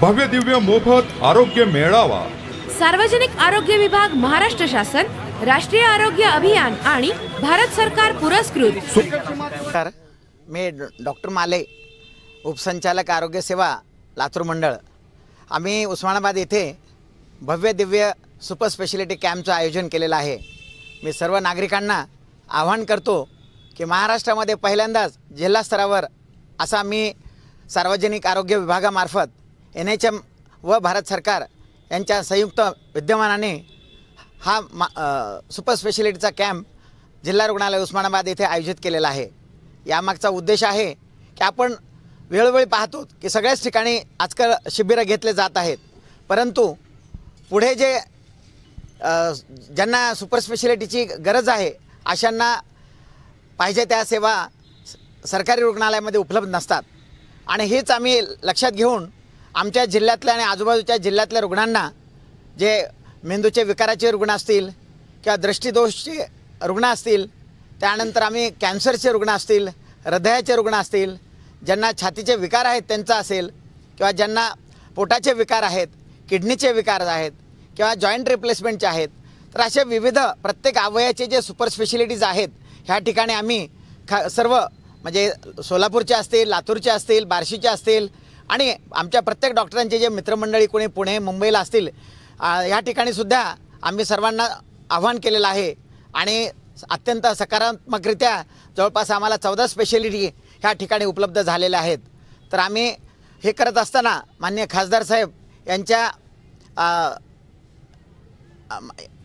भव्य दिव्य मोफत आरोग्य मेळावा। सार्वजनिक आरोग्य विभाग, महाराष्ट्र शासन, राष्ट्रीय आरोग्य अभियान आणि भारत सरकार पुरस्कृत। मी डॉक्टर माले, उपसंचालक आरोग्य सेवा, लातूर मंडळ। आम्ही उस्मानाबाद येथे भव्य दिव्य सुपर स्पेशलिटी कॅम्पचं आयोजन केलेलं आहे। मी सर्व नागरिकांना आवाहन करतो की महाराष्ट्रामध्ये पहिल्यांदाच जिल्हा स्तरावर असा मी सार्वजनिक आरोग्य विभागामार्फत NHM व भारत सरकार यांच्या संयुक्त विद्यमानाने हा सुपर स्पेशलिटीचा कॅम्प जिल्हा रुग्णालय उस्मानाबाद येथे आयोजित केलेला आहे। यामागचा उद्देश आहे की आपण वेळोवेळी पाहतो की सगळ्याच ठिकाणी आजकाल शिबिरं घेतले जात आहेत, परंतु पुढे जे ज्यांना सुपर स्पेशलिटीची गरज आहे अशांना पाहिजे त्या सेवा सरकारी रुग्णालयामध्ये उपलब्ध नसतात। आणि हेच आम्ही लक्षात घेऊन आमच्या जिल्ह्यातल्या आणि आजूबाजूच्या जिल्ह्यातल्या रुग्णांना, जे मेंदूचे विकाराचे रुग्ण असतील किंवा दृष्टिदोषचे रुग्ण असतील, त्यानंतर आम्ही कॅन्सरचे रुग्ण असतील, हृदयाचे रुग्ण असतील, ज्यांना छातीचे विकार आहेत त्यांचा असेल, किंवा ज्यांना पोटाचे विकार आहेत, किडनीचे विकार आहेत किंवा जॉईंट रिप्लेसमेंटचे आहेत, तर असे विविध प्रत्येक अवयवाचे जे सुपर स्पेशलिटीज आहेत ह्या ठिकाणी आम्ही सर्व म्हणजे सोलापूरचे असतील, लातूरचे असतील, बार्शीचे असतील आणि आमच्या प्रत्येक डॉक्टरांचे जे मित्रमंडळी कोणी पुणे मुंबईला असतील ह्या ठिकाणी सुद्धा आम्ही सर्वांना आवाहन केलेलं आहे। आणि अत्यंत सकारात्मकरित्या जवळपास आम्हाला 14 स्पेशलिटी ह्या ठिकाणी उपलब्ध झालेल्या आहेत। तर आम्ही हे करत असताना माननीय खासदार साहेब यांच्या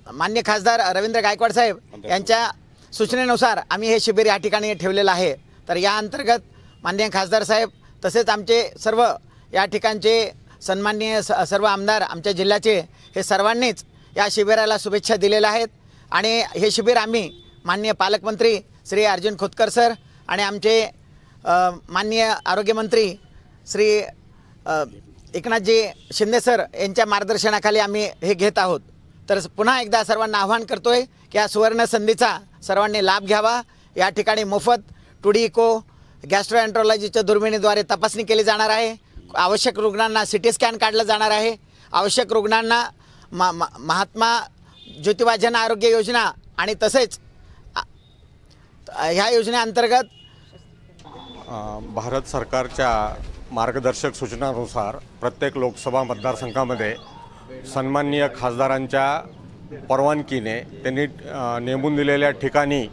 माननीय खासदार रवींद्र गायकवाड साहेब यांच्या सूचनेनुसार आम्ही हे शिबिर या ठिकाणी ठेवलेलं आहे। तर या अंतर्गत माननीय खासदार साहेब तसेच आमचे सर्व या ठिकाणचे सन्माननीय सर्व आमदार आमच्या जिल्ह्याचे हे सर्वांनीच या शिबिराला शुभेच्छा दिलेल्या आहेत। आणि हे शिबिर आम्ही माननीय पालकमंत्री श्री अर्जुन खोतकर सर आणि आमचे माननीय आरोग्यमंत्री श्री एकनाथजी शिंदे सर यांच्या मार्गदर्शनाखाली आम्ही हे घेत आहोत। तर पुन्हा एकदा सर्वांना आवाहन करतोय की या सुवर्ण संधीचा सर्वांनी लाभ घ्यावा। या ठिकाणी मोफत 2D इको, गॅस्ट्रोएंट्रोलॉजीच्या दुर्बिणीद्वारे तपासणी केली जाणार आहे। आवश्यक रुग्णांना CT स्कॅन काढलं जाणार आहे। आवश्यक रुग्णांना महात्मा ज्योतिबा जन आरोग्य योजना आणि तसेच ह्या योजनेअंतर्गत भारत सरकारच्या मार्गदर्शक सूचनानुसार प्रत्येक लोकसभा मतदारसंघामध्ये सन्माननीय खासदारांच्या परवानगीने त्यांनी नेमून दिलेल्या ठिकाणी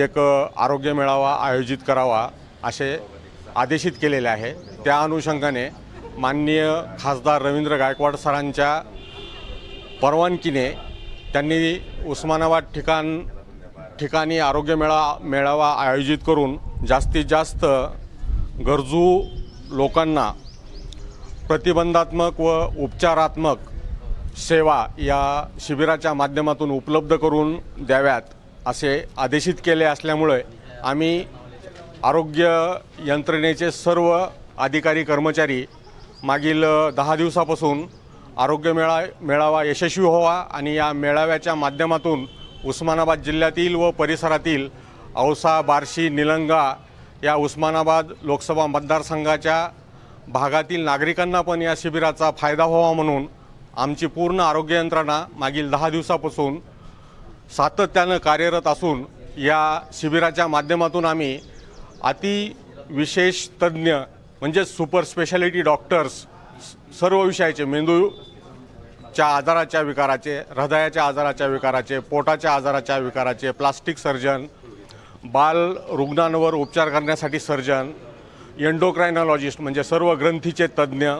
एक आरोग्य मेळावा आयोजित करावा असे आदेशित केलेले आहे। त्या अनुषंगाने माननीय खासदार रवींद्र गायकवाड सरांच्या परवानगीने त्यांनी उस्मानाबाद ठिकाणी आरोग्य मेळावा आयोजित करून जास्तीत जास्त गरजू लोकांना प्रतिबंधात्मक व उपचारात्मक सेवा या शिबिराच्या माध्यमातून उपलब्ध करून द्याव्यात असे आदेशित केले असल्यामुळे आम्ही आरोग्य यंत्रणेचे सर्व अधिकारी कर्मचारी मागील 10 दिवसापासून आरोग्य मेळावा यशस्वी व्हावा आणि या मेळाव्याच्या माध्यमातून उस्मानाबाद जिल्ह्यातील व परिसरातील औसा, बार्शी, निलंगा या उस्मानाबाद लोकसभा मतदारसंघाच्या भागातील नागरिकांना पण या शिबिराचा फायदा व्हावा म्हणून आमची पूर्ण आरोग्य यंत्रणा मागील 10 दिवसापासून सातत्यानं कार्यरत असून या शिबिराच्या माध्यमातून आम्ही अतिविशेष तज्ज्ञ म्हणजे सुपर स्पेशालिटी डॉक्टर्स सर्व विषयाचे, मेंदूच्या आजाराच्या विकाराचे, हृदयाच्या आजाराच्या विकाराचे, पोटाच्या आजाराच्या विकाराचे, प्लास्टिक सर्जन, बाल रुग्णांवर उपचार करण्यासाठी सर्जन, एंडोक्रायनॉलॉजिस्ट म्हणजे सर्व ग्रंथीचे तज्ज्ञ,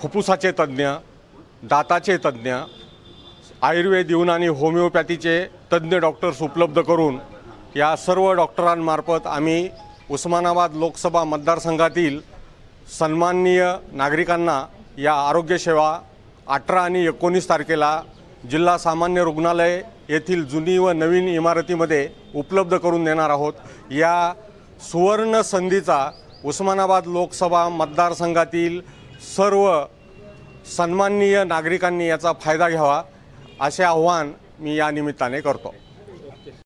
फुफ्फुसाचे तज्ज्ञ, दाताचे तज्ज्ञ, आयुर्वेद, युनानी, होमिओपॅथीचे तज्ज्ञ डॉक्टर्स उपलब्ध करून या सर्व डॉक्टरांमार्फत आम्ही उस्मानाबाद लोकसभा मतदारसंघातील सन्माननीय नागरिकांना या आरोग्य सेवा 18 आणि 19 तारखेला जिल्हा सामान्य रुग्णालय येथील जुनी व नवीन इमारतीमध्ये उपलब्ध करून देणार आहोत। या सुवर्ण संधीचा उस्मानाबाद लोकसभा मतदारसंघातील सर्व सन्माननीय नागरिकांनी याचा फायदा घ्यावा असे आवाहन मी या निमित्ताने करतो।